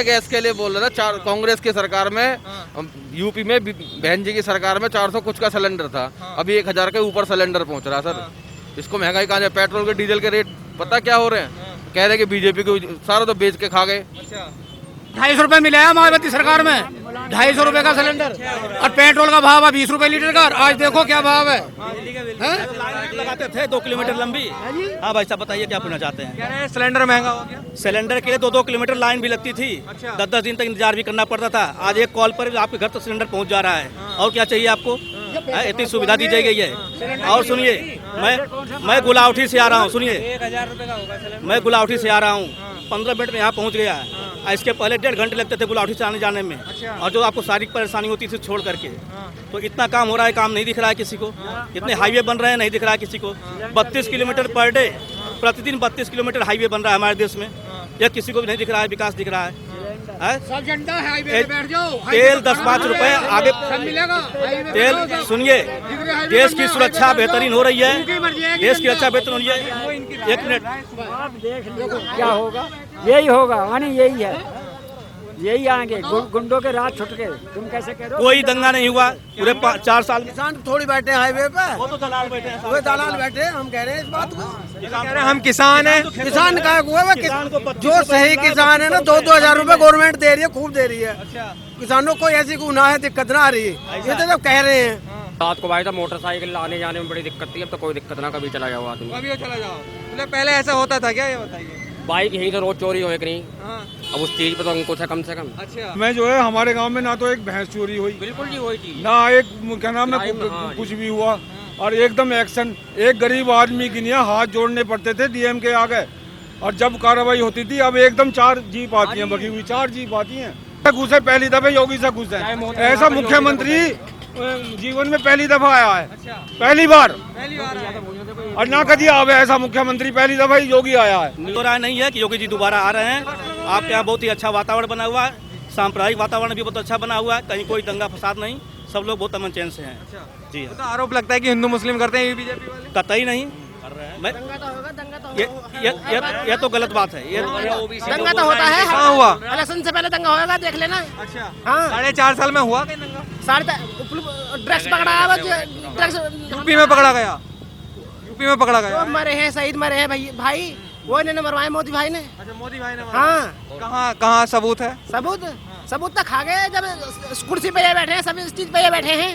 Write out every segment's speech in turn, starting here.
Gas के लिए बोल रहा था, कांग्रेस की सरकार में यूपी में बहन जी की सरकार में 400 कुछ का सिलेंडर था, अभी 1000 के ऊपर सिलेंडर पहुंच रहा है सर। इसको महंगाई कहाँ है? पेट्रोल के डीजल के रेट पता क्या हो रहे हैं? कह रहे हैं कि बीजेपी को सारा तो बेच के खा गए। 250 रुपए मिला है मायावती सरकार में, 250 रुपए का सिलेंडर, और पेट्रोल का भाव है 20 रुपए लीटर का। आज देखो क्या भाव है। लगाते थे 2 किलोमीटर लंबी। हाँ भाई साहब बताइए क्या पूछना चाहते हैं? कह रहे हैं सिलेंडर महंगा हो गया। सिलेंडर के लिए 2-2 किलोमीटर लाइन भी लगती थी, 10-10 दिन तक इंतजार भी करना पड़ता था। आज एक कॉल पर आपके घर तक सिलेंडर पहुंच जा रहा है। और क्या चाहिए आपको? इतनी सुविधा दी गई है। और सुनिए, मैं गुलावटी से आ रहा हूँ, सुनिए 1000 रुपए का होगा सिलेंडर। मैं गुलावटी से आ रहा हूँ, 15 मिनट में यहाँ पहुँच गया है। इसके पहले 1.5 घंटे लगते थे गुलावटी से आने जाने में। और जो आपको शारीरिक परेशानी होती थी छोड़ करके, तो इतना काम हो रहा है, काम नहीं दिख रहा है किसी को। इतने हाईवे बन रहे हैं, नहीं दिख रहा है किसी को। 32 किलोमीटर पर डे, प्रतिदिन 32 किलोमीटर हाईवे बन रहा है हमारे देश में। यह किसी को भी नहीं दिख रहा है, विकास दिख रहा है। तेल 10-5 रुपए आगे तेल। सुनिए, देश की सुरक्षा बेहतरीन हो रही है, देश की रक्षा बेहतर हो रही है। 1 मिनट, क्या होगा? यही होगा, मानी यही है, यही आएंगे गुंडों के रात छुट गए। तुम कैसे कह रहे हो? कोई दंगा नहीं हुआ पूरे 4 साल में। किसान थोड़ी बैठे हाईवे पे, वो तो दलाल बैठे हैं, वो दलाल बैठे। हम कह रहे हैं इस बात को, कह रहे हैं हम किसान हैं। किसान का हुआ है, जो सही किसान है ना 2-2 हजार रुपए गवर्नमेंट दे रही है, खूब दे रही है। किसानों को ऐसी गुनाह है, दिक्कत ना आ रही है। ये तो जब कह रहे हैं। रात को भाई था मोटरसाइकिल आने जाने में बड़ी दिक्कत थी, अब तो कोई दिक्कत ना, कभी चला जाओ आदमी। अभी चला जाओ। मतलब पहले ऐसा होता था क्या, ये बताइए। बाइक यहीं से रोज चोरी हो कि नहीं, हाँ। अब उस चीज पे तो अंकुश है कम से कम। अच्छा। मैं जो है हमारे गांव में ना तो एक भैंस चोरी हुई, बिल्कुल जी वही चीज। ना एक क्या नाम है कुछ भी हुआ, और एकदम एक्शन। एक गरीब आदमी के लिए हाथ जोड़ने पड़ते थे डीएम के आगे, और जब कार्रवाई होती थी अब एकदम 4 जीप आती हैं, बगी हुई 4 जीप आती हैं। घुसे पहली दफे योगी से घुसे, ऐसा मुख्यमंत्री जीवन में पहली दफा आया है। पहली बार और ना कभी आवे ऐसा मुख्यमंत्री, पहली दफा ही योगी आया है। तो राय नहीं है कि योगी जी दोबारा आ रहे हैं। आपके यहाँ बहुत ही अच्छा वातावरण बना हुआ है, सांप्रदायिक वातावरण भी बहुत अच्छा बना हुआ है, कहीं कोई दंगा फसाद नहीं, सब लोग बहुत अमन चैन से हैं। जी तो आरोप लगता है कि हिंदू मुस्लिम करते हैं ये बीजेपी वाले। कतई नहीं। मैं ये तो गलत बात है। ये दंगा तो होता है, कहाँ हुआ? इलेक्शन से पहले दंगा होगा, देख लेना। अच्छा। हाँ। 4.5 साल में हुआ कहीं दंगा? ड्रग्स पकड़ा है, ड्रग्स यूपी में पकड़ा गया। यूपी में पकड़ा गया। जो मरे हैं, शहीद मरे हैं भाई वो इन्होंने मरवाए, मोदी भाई ने। अच्छा, मोदी भाई ने। हाँ। कहाँ सबूत है? सबूत तो खा गए जब कुर्सी पे बैठे हैं, सब स्टेज पे बैठे हैं।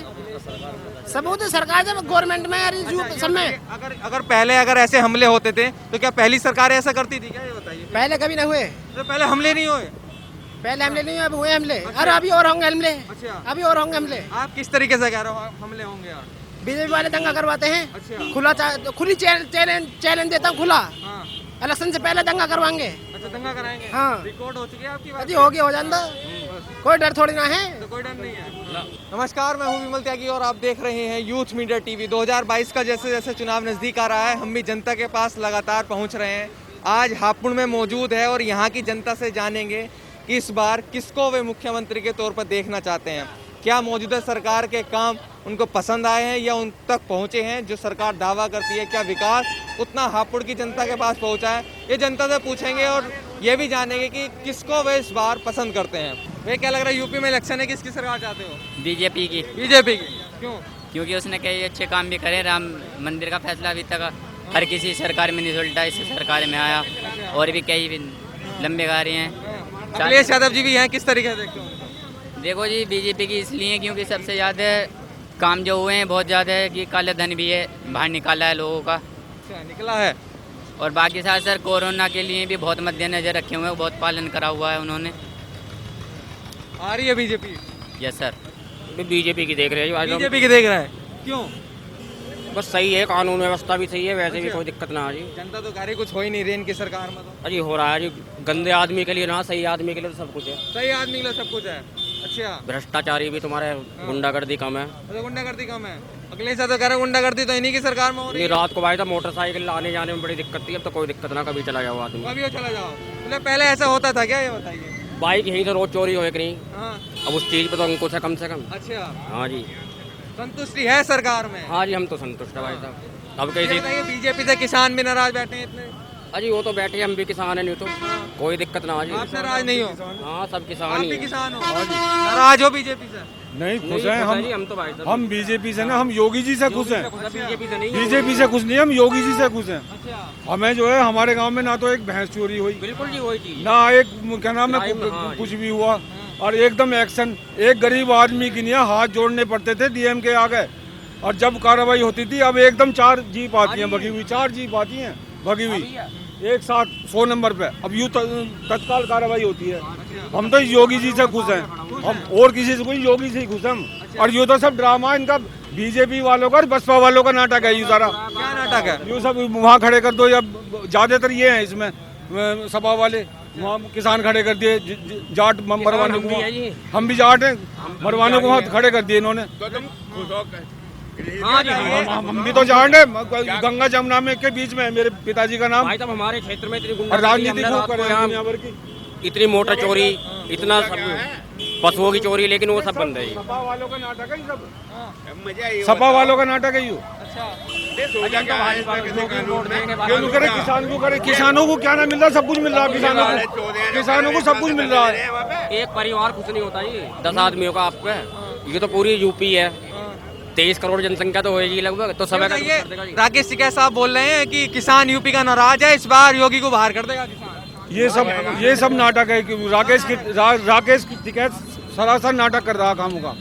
सबूत सरकार जब गवर्नमेंट में सब में। अगर पहले ऐसे हमले होते थे तो क्या पहली सरकार ऐसा करती थी क्या, ये बताइए। पहले कभी न हुए, तो पहले हमले नहीं हुए। पहले हमले नहीं हुए, अब हुए हमले। अरे अभी और होंगे हमले। अच्छा। अभी और होंगे हमले। आप किस तरीके से कह रहे हो हमले होंगे यार? बीजेपी वाले दंगा करवाते हैं। अच्छा। खुली चैलेंज देता हूँ, खुला। हाँ। इलेक्शन से पहले दंगा करवाएंगे। अच्छा, दंगा कराएंगे। हाँ। रिकॉर्ड हो चुकी है आपकी बात? अभी हो गया, हो जाता, कोई डर थोड़ी ना है। तो कोई डर नहीं है। नमस्कार, मैं हूं विमल त्यागी और आप देख रहे हैं यूथ मीडिया टीवी। 2022 का जैसे जैसे चुनाव नज़दीक आ रहा है, हम भी जनता के पास लगातार पहुंच रहे हैं। आज हापुड़ में मौजूद है और यहाँ की जनता से जानेंगे कि इस बार किसको वे मुख्यमंत्री के तौर पर देखना चाहते हैं। क्या मौजूदा सरकार के काम उनको पसंद आए हैं या उन तक पहुँचे हैं जो सरकार दावा करती है? क्या विकास उतना हापुड़ की जनता के पास पहुँचा है? ये जनता से पूछेंगे और ये भी जानेंगे कि किसको वे इस बार पसंद करते हैं। वे क्या लग रहा है, यूपी में इलेक्शन है, किसकी सरकार चाहते हो? बीजेपी की। बीजेपी की। क्यों? क्योंकि उसने कई अच्छे काम भी करे। राम मंदिर का फैसला अभी तक हर किसी सरकार में नहीं उल्टा, इस सरकार में आया। और भी कई लंबे कार्य हैं। अखिलेश यादव जी भी हैं, किस तरीके से देखते हो? देखो जी, बीजेपी की इसलिए क्योंकि सबसे ज़्यादा काम जो हुए हैं बहुत ज़्यादा है, कि काला धन भी है बाहर निकाला है लोगों का। अच्छा, निकला है। और बाकी साथ सर कोरोना के लिए भी बहुत मद्देनजर रखे हुए हैं, बहुत पालन करा हुआ है उन्होंने। आ रही है बीजेपी? Yes sir. बीजेपी की देख रहे हैं। बीजेपी की देख रहा है। क्यों? बस सही है, कानून व्यवस्था भी सही है, वैसे भी कोई दिक्कत ना आ जी। जनता तो कह रही कुछ हो ही नहीं रही इनकी सरकार में। तो अजी हो रहा है जी, गंदे आदमी के लिए ना, सही आदमी के लिए तो सब कुछ है। सही आदमी के लिए सब कुछ है। अच्छा। भ्रष्टाचारी भी तुम्हारे, गुंडागर्दी कम है। अच्छा, गुंडागर्दी कम है। अखिलेश यादव कह रहे हैं गुंडागर्दी तो इन्हीं की सरकार में हो रही है। रात को भाई था मोटरसाइकिल आने जाने में बड़ी दिक्कत थी, अब तो कोई दिक्कत ना, कभी चला जाओ आदमी। अभी चला जाओ। मतलब पहले ऐसा होता था क्या, ये बताइए। बाइक यहीं से रोज चोरी हो कि नहीं, हाँ। अब उस चीज पे तो अंकुश है कम से कम। अच्छा। हाँ जी। संतुष्टि है सरकार में? हाँ जी, हम तो संतुष्ट है भाई साहब। अब ये कैसे बताइए, बीजेपी से किसान भी नाराज बैठे हैं इतने। अजी वो तो बैठे हम भी किसान है, नहीं तो कोई दिक्कत ना जी। आप नाराज नहीं हो? हाँ सब किसान आप ही भी हैं। किसान हो? नाराज हो बीजेपी से? नहीं खुश नहीं, हैं खुश हैं जी, हम तो भाई साहब। हम बीजेपी से ना, हम योगी जी से खुश हैं। बीजेपी से नहीं, बीजेपी से खुश नहीं, हम योगी जी से खुश हैं। हमें जो है हमारे गांव में ना तो एक भैंस चोरी हुई, बिल्कुल जी वही चीज। ना एक क्या नाम है कुछ भी हुआ, और एकदम एक्शन। एक गरीब आदमी के लिए हाथ जोड़ने पड़ते थे डीएम के आगे, और जब कार्रवाई होती थी अब एकदम 4 जीप आती हैं भगी हुई, 4 जीप आती हैं भगी हुई एक साथ 100 नंबर पे। अब यूँ तत्काल कार्रवाई होती है। हम तो योगी जी से खुश हैं, हम और किसी से कोई, योगी से ही खुश हैं हम। और ये तो सब ड्रामा इनका बीजेपी वालों का और बसपा वालों का नाटक है ये सारा। क्या नाटक है? ये सब वहाँ खड़े कर दो, या ज्यादातर ये है इसमें सपा वाले, वहाँ किसान खड़े कर दिए, जाट मरवाने को, हम भी जाट हैं, मरवाने को वहाँ खड़े कर दिए इन्होंने। हाँ जी हम भी तो जाट हैं, गंगा जमुना में के बीच में है मेरे पिताजी का नाम। भाई साहब हमारे क्षेत्र में इतनी और राजनीति खूब कर रहे हैं यहाँ दुनिया भर की। इतनी मोटर चोरी, इतना सब पशुओं की चोरी, लेकिन वो सब बंद है जी। सपा वालों का नाटक है ये सब, सपा वालों का नाटक है ये। क्यों करे किसान को, करे किसानों को क्या ना मिल रहा, सब कुछ मिल रहा है किसानों को सब कुछ मिल रहा है। एक परिवार कुछ नहीं होता जी 10 आदमियों का आपका। ये तो पूरी यूपी है, 23 करोड़ जनसंख्या तो होगी लगभग, तो सब राकेश टिकैत साहब बोल रहे हैं कि किसान यूपी का नाराज है, इस बार योगी को बाहर कर देगा किसान। ये सब नाटक है कि राकेश टिकैत सरासर नाटक कर रहा कामों का।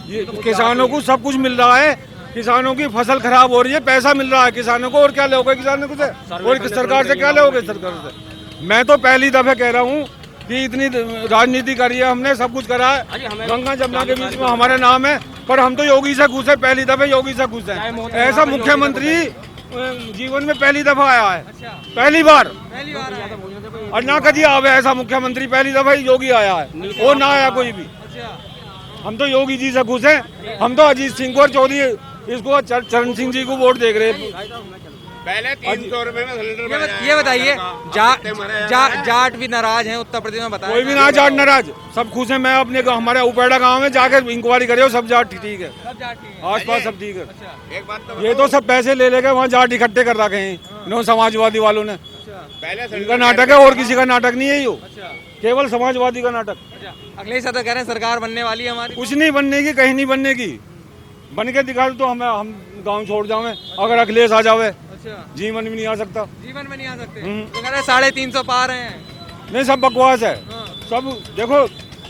ये किसानों को सब कुछ मिल रहा है, किसानों की फसल खराब हो रही है, पैसा मिल रहा है किसानों को, और क्या लोगे किसानों को से, और सरकार से क्या लोगे सरकार से। मैं तो पहली दफे कह रहा हूँ कि इतनी राजनीति करी है हमने, सब कुछ करा है, गंगा जमुना के बीच में हमारा नाम है, पर हम तो योगी से खुश है, पहली दफे योगी से खुश है। ऐसा मुख्यमंत्री जीवन में पहली दफा आया है, पहली बार, और ना कभी आवे ऐसा मुख्यमंत्री, पहली दफा योगी आया है, और ना आया कोई भी। हम तो योगी जी से खुश हैं। हम तो अजीत सिंह को और चौधरी इसको चरण सिंह जी को वोट देख रहे हैं। पहले 300 रुपए में सिलेंडर। ये बताइए, जाट भी नाराज हैं उत्तर प्रदेश में, बताया कोई भी ना जाट नाराज, सब खुश है। मैं अपने हमारे उपेड़ा गांव में जाकर इंक्वायरी करे, सब जाट ठीक है, आस पास सब ठीक है। एक बात तो ये तो सब पैसे ले लेके वहाँ जाट इकट्ठे कर रखे हैं इन्होंने, समाजवादी वालों ने। पहले इनका नाटक है, और किसी का नाटक नहीं है ये, केवल समाजवादी का नाटक। अखिलेश यादव कह रहे हैं सरकार बनने वाली है हमारी। कुछ नहीं बनने की, कहीं नहीं बनने की। बन के दिखा तो हम गाँव छोड़ जावे, अगर अखिलेश आ जावे जीवन में नहीं आ सकता। जीवन में नहीं आ सकते तो कह रहे 350 पार हैं। नहीं, सब बकवास है। सब देखो,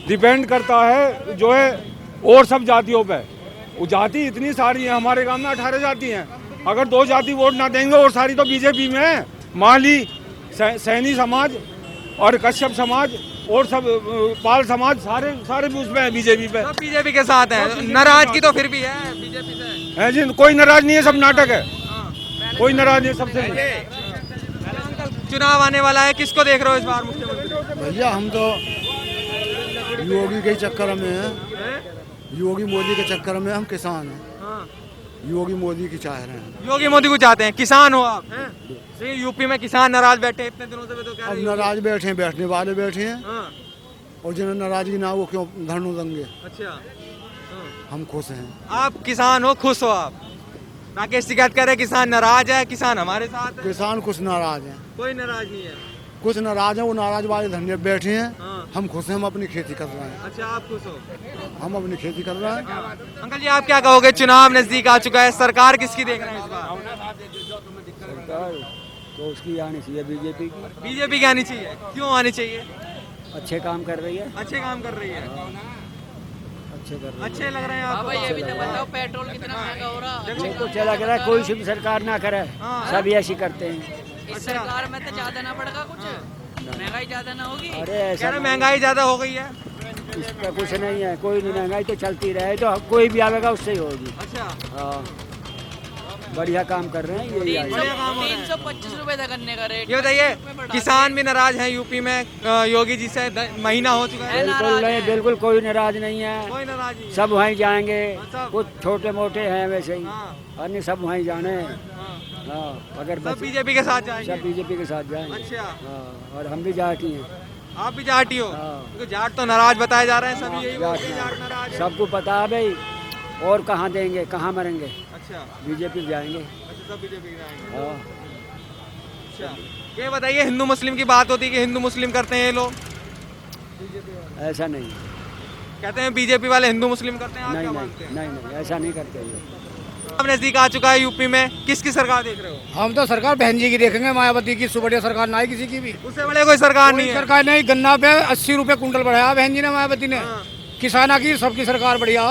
डिपेंड करता है जो है और सब जातियों पे। वो जाति इतनी सारी है, हमारे गांव में 18 जाति हैं। अगर 2 जाति वोट ना देंगे, और सारी तो बीजेपी में है, माली, सैनी समाज और कश्यप समाज और सब पाल समाज, सारे भी उसमें है, बीजेपी पे। सब बीजेपी के साथ है। नाराजगी तो फिर भी है बीजेपी से। है जी, कोई नाराज नहीं है, सब नाटक है, कोई नाराज नहीं है सबसे। चुनाव आने वाला है, किसको देख रहे हो इस बार मुख्यमंत्री? भैया हम तो योगी के चक्कर में हैं, योगी मोदी के चक्कर में हम किसान हैं, योगी मोदी की चाह रहे हैं। योगी मोदी को चाहते हैं, किसान हो आप हैं? यूपी में किसान नाराज बैठे हैं इतने दिनों से, तो क्या अब नाराज बैठे हैं, बैठने वाले बैठे हैं, और जिन्हें नाराजगी ना वो क्यों धरना देंगे। अच्छा, हम खुश हैं। आप किसान हो, खुश हो आप? राकेश टिकैत कह रहे किसान नाराज है, किसान हमारे साथ है। किसान कुछ नाराज हैं, कोई नाराज नहीं है। कुछ नाराज हैं, वो नाराज वाले धरने बैठे हैं। हम खुश हैं, हम अपनी खेती कर रहे हैं। अच्छा, आप खुश हो? हम अपनी खेती कर रहे हैं। अंकल जी, आप क्या कहोगे? चुनाव नजदीक आ चुका है, सरकार किसकी देख रहे हैं इस बार? सरकार तो उसकी आनी चाहिए, बीजेपी की। बीजेपी की आनी चाहिए। क्यों आनी चाहिए? अच्छे काम कर रही है, अच्छे काम कर रही है। अच्छे कर रही है। अच्छे लग रहे हैं आपको? ये भी तो बताओ, पेट्रोल कितना महंगा हो रहा है। मेरे को अच्छा लग रहा है, कोई सी भी सरकार ना करे, सब ऐसी करते हैं। इस सरकार में तो ज्यादा ना पड़ेगा कुछ, महंगाई ज्यादा ना होगी। अरे ऐसा नहीं, महंगाई ज्यादा हो गई है। इसका कुछ नहीं है, कोई नहीं, महंगाई तो चलती रहे, तो कोई भी आवेगा उससे ही होगी। अच्छा, हाँ, बढ़िया काम कर रहे हैं, यही आगे। 325 रुपए तक करने का रेट। ये बताइए, किसान भी नाराज हैं यूपी में योगी जी से, महीना हो चुका है। बिल्कुल नहीं, बिल्कुल कोई नाराज नहीं है, कोई नाराज नहीं। सब वहीं जाएंगे। सब? कुछ छोटे मोटे हैं वैसे ही, हाँ। अन्य सब वहीं जाने हैं। हाँ, अगर सब बीजेपी के साथ जाएंगे। सब बीजेपी के साथ जाएंगे। अच्छा, हाँ, और हम भी जाटी हैं। आप भी जाटी हो? हाँ। तो जाट तो नाराज बताए जा रहे हैं सभी, यही बोलते हैं जाट जाट नाराज है। सबको पता है भाई, और कहाँ देंगे, कहाँ मरेंगे, अच्छा, बीजेपी जाएंगे। अच्छा, सब बीजेपी जाएंगे। हाँ, अच्छा, ये बताइए, हिंदू मुस्लिम की बात होती है कि हिंदू मुस्लिम करते हैं ये लोग, ऐसा नहीं, कहते हैं बीजेपी वाले हिंदू मुस्लिम करते हैं, आप क्या मानते हैं? नहीं ऐसा नहीं करते ये। अब नजदीक आ चुका है यूपी में, किसकी सरकार देख रहे हो? हम तो सरकार बहन जी की देखेंगे, मायावती की बढ़िया सरकार ना है किसी की भी। उससे बड़े कोई सरकार नहीं है। सरकार नहीं, गन्ना पे 80 रुपए कुंटल बढ़ाया बहन जी ने, मायावती ने। किसाना की सबकी सरकार बढ़िया,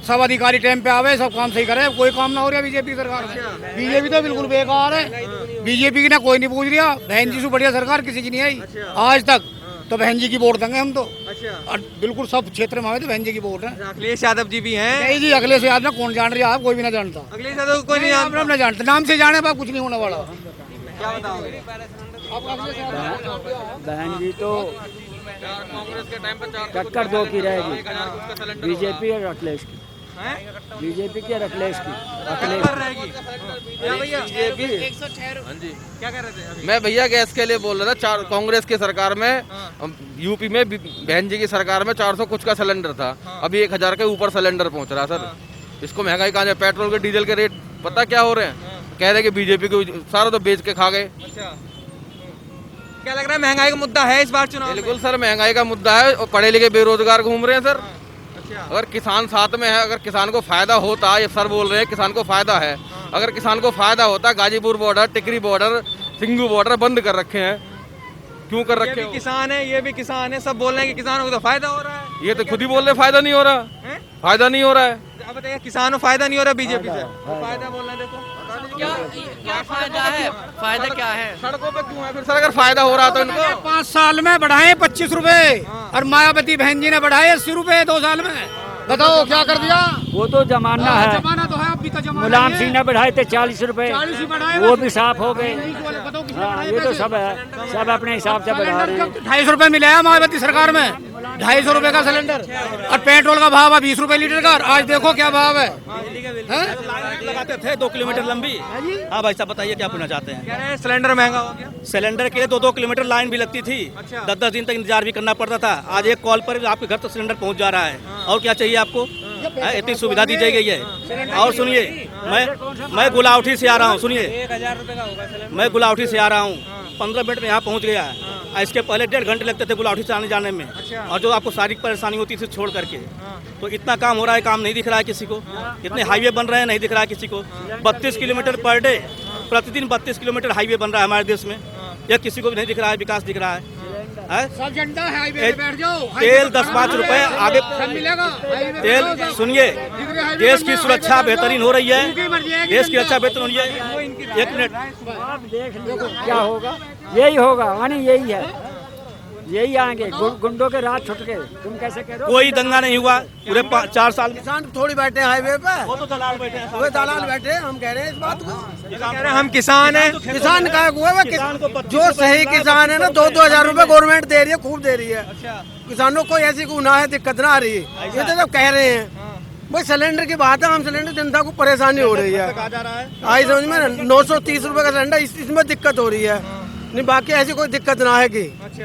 सब अधिकारी टाइम पे आवे, सब काम सही करे, कोई काम ना हो रहा बीजेपी की सरकार में। बीजेपी तो बिल्कुल बेकार है, बीजेपी की ना कोई नहीं पूछ रहा, बहन जी से बढ़िया सरकार किसी की नहीं आई आज तक। तो बहन जी की वोट देंगे हम तो, और बिल्कुल सब क्षेत्र में आवे तो बहन जी की वोट है। अखिलेश यादव जी भी हैं। नहीं जी, अगले से यादव कौन जान रहा है, कोई भी ना जानता। अखिलेश यादव को कोई नहीं जानता। ना जानते, नाम से जाने पर कुछ नहीं होने वाला। क्या बताओगे? बहन जी तो कांग्रेस के टाइम पे टक्कर दो की रहेगी, बीजेपी और अखिलेश की, बीजेपी की और अखिलेश की। अखिलेश रहेगी क्या भैया? हाँ जी, क्या कर रहे थे अभी? मैं भैया गैस के लिए बोल रहा था। कांग्रेस की सरकार में यूपी में बहन जी की सरकार में 400 कुछ का सिलेंडर था, अभी 1000 के ऊपर सिलेंडर पहुंच रहा है सर। इसको महंगाई कहाँ जाए? पेट्रोल के डीजल के रेट पता क्या हो रहे हैं? कह रहे कि बीजेपी को सारा तो बेच के खा गए। क्या लग रहा है, महंगाई का मुद्दा है इस बार चुनाव में? बिल्कुल सर, महंगाई का मुद्दा है और पढ़े लिखे बेरोजगार घूम रहे हैं सर। अगर किसान साथ में है, अगर किसान को फायदा होता, ये सर बोल रहे हैं किसान को फायदा है, अगर किसान को फायदा होता, गाजीपुर बॉर्डर, टिकरी बॉर्डर, सिंगू बॉर्डर बंद कर रखे हैं, क्यों कर रखे ये भी किसान है, ये भी किसान है, सब बोल रहे हैं कि किसानों को तो फायदा हो रहा है। ये तो खुद ही बोल रहे फायदा नहीं हो रहा, फायदा नहीं हो रहा है। अब बताइए, किसानों को फायदा नहीं हो रहा बीजेपी से, तो फायदा बोल रहे हैं। देखो क्या क्या फायदा है? फायदा क्या है? सड़कों पे क्यों है फिर सर? अगर फायदा हो रहा तो इनको 5 साल में बढ़ाए 25 रुपए, और मायावती बहन जी ने बढ़ाए 80 रुपए 2 साल में। बताओ क्या कर दिया? वो तो जमाना है, जमाना तो है, अभी का जमाना। मुलायम सिंह ने बढ़ाए थे 40 रुपए, 40 ही बढ़ाए, वो भी साफ हो गए। बताओ किसने हाँ, बढ़ाए ये तो पैसे? सब है, सब अपने हिसाब से बढ़ा रहे हैं। 250 रुपए मिले हैं मायावती सरकार में, 250 रुपए का सिलेंडर, और पेट्रोल का भाव है 20 रुपए लीटर का। आज देखो क्या भाव है। लगाते थे 2 किलोमीटर लंबी। हाँ भाई साहब, बताइए क्या पूछना चाहते हैं? कह रहे हैं सिलेंडर महंगा हो गया। सिलेंडर के लिए 2-2 किलोमीटर लाइन भी लगती थी, 10-10 दिन तक इंतजार भी करना पड़ता था। आज एक कॉल पर आपके घर तक सिलेंडर पहुंच जा रहा है। और क्या चाहिए आपको? इतनी सुविधा दी गई है। और सुनिए, मैं गुलावटी से आ रहा हूँ, सुनिए, 1000 रुपए का होगा। मैं गुलावटी से आ रहा हूँ, 15 मिनट में यहाँ पहुँच गया है। इसके पहले 1.5 घंटे लगते थे गुलावटी से आने जाने में, और जो आपको शारीरिक परेशानी होती थी छोड़ करके। तो इतना काम हो रहा है, काम नहीं दिख रहा है किसी को। इतने हाईवे बन रहे हैं, नहीं दिख रहा है किसी को। 32 किलोमीटर पर डे, प्रतिदिन 32 किलोमीटर हाईवे बन रहा है हमारे देश में। यह किसी को भी नहीं दिख रहा है, विकास दिख रहा है। सब झंडा है, हाईवे पे बैठ जाओ, तेल 10-5 रुपए आगे मिलेगा। तेल। सुनिए, देश की सुरक्षा बेहतरीन हो रही है, देश की रक्षा बेहतर हो रही है। 1 मिनट, आप देख लो क्या होगा, यही होगा, मानी यही है, यही आएंगे गुंडों के रात छुट गए। तुम कैसे कह रहे हो? कोई दंगा नहीं हुआ पूरे 4 साल में। किसान थोड़ी बैठे हाईवे पे, वो तो दलाल बैठे हैं, वो दलाल बैठे। हम कह रहे हैं इस बात को, कह रहे हैं हम किसान हैं। किसान का हुआ है, जो सही किसान है ना, 2-2 हजार रुपए गवर्नमेंट दे रही है, खूब दे रही है। किसानों को ऐसी कोई ना है, दिक्कत ना आ रही है। ये तो सब कह रहे हैं भाई, सिलेंडर की बात है, हम सिलेंडर, जनता को परेशानी हो रही है। आई समझ में, 930 रुपए का सिलेंडर, इसमें दिक्कत हो रही है। नहीं, बाकी ऐसी कोई दिक्कत ना है कि